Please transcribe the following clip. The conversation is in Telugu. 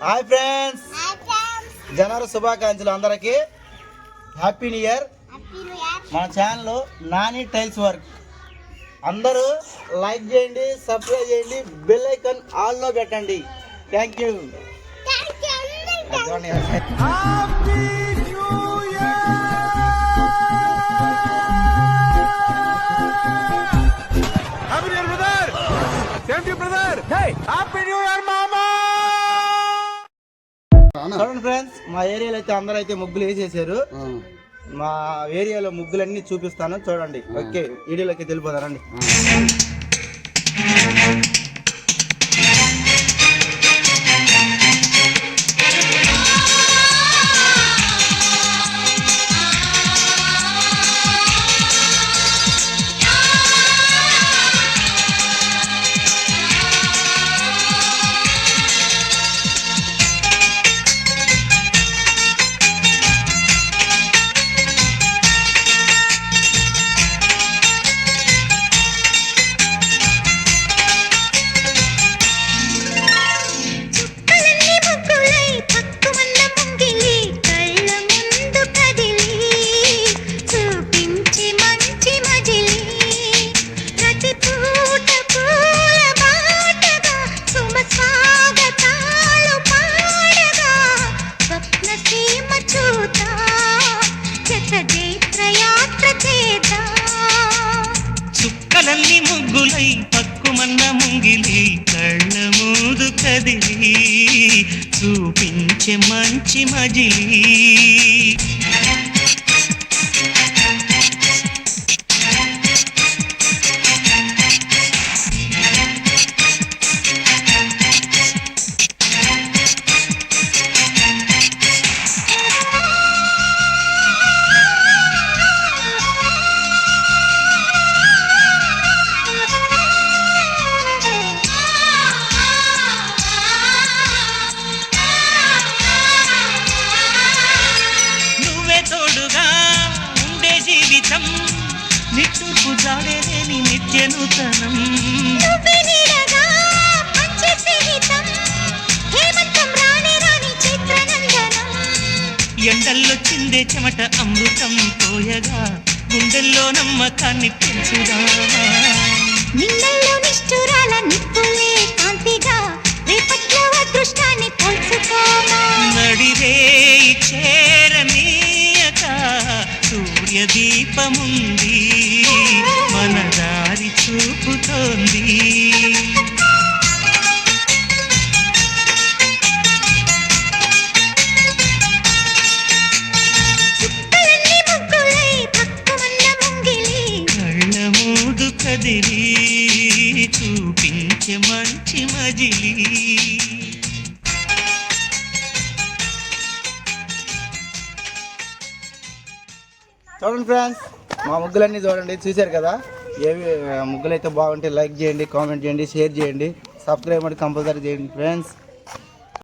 హాయ్ ఫ్రెండ్స్, జనవరి శుభాకాంక్షలు అందరికీ. Happy new year. మన ఛానల్ నాని టైల్స్ వర్క్. అందరూ లైక్ చేయండి, సబ్స్క్రైబ్ చేయండి, బెల్ ఐకాన్ ఆల్లో పెట్టండి. Thank you. చూడండి ఫ్రెండ్స్, మా ఏరియాలో అయితే అందరూ అయితే ముగ్గులు వేసేసారు. మా ఏరియాలో ముగ్గులన్నీ చూపిస్తాను చూడండి. ఓకే, వీడియోలోకి వెళ్ళిపోతారండి. చుక్కలన్నీ ముగ్గులై పక్కుమన్న ముంగిలి కళ్ళ మూదు కదిలి చూపించే మంచి మజిలి. నిట్టూర్పు జాడేలేని నిత్య నూతనం, ఎండల్లో చిందే చెమట అమృతం పోయగా గుండెల్లో నమ్మకాన్ని పెంచుదా. నిన్నల్లో నిష్ఠురాల నిప్పులే కాంతిగా రేపట్లో అదృష్టాన్ని పోల్చుకోమా. నడిరే చేరనీయక సూర్య దీపముంది మన దారి చూపుతోంది. కళ్ళ మూదు కదిలి చూపించే మంచి మజిలి. చూడండి ఫ్రెండ్స్, మా ముగ్గులన్నీ చూడండి, చూశారు కదా. ఏవి ముగ్గులు అయితే బాగుంటే లైక్ చేయండి, కామెంట్ చేయండి, షేర్ చేయండి, సబ్స్క్రైబ్ కంపల్సరీ చేయండి ఫ్రెండ్స్.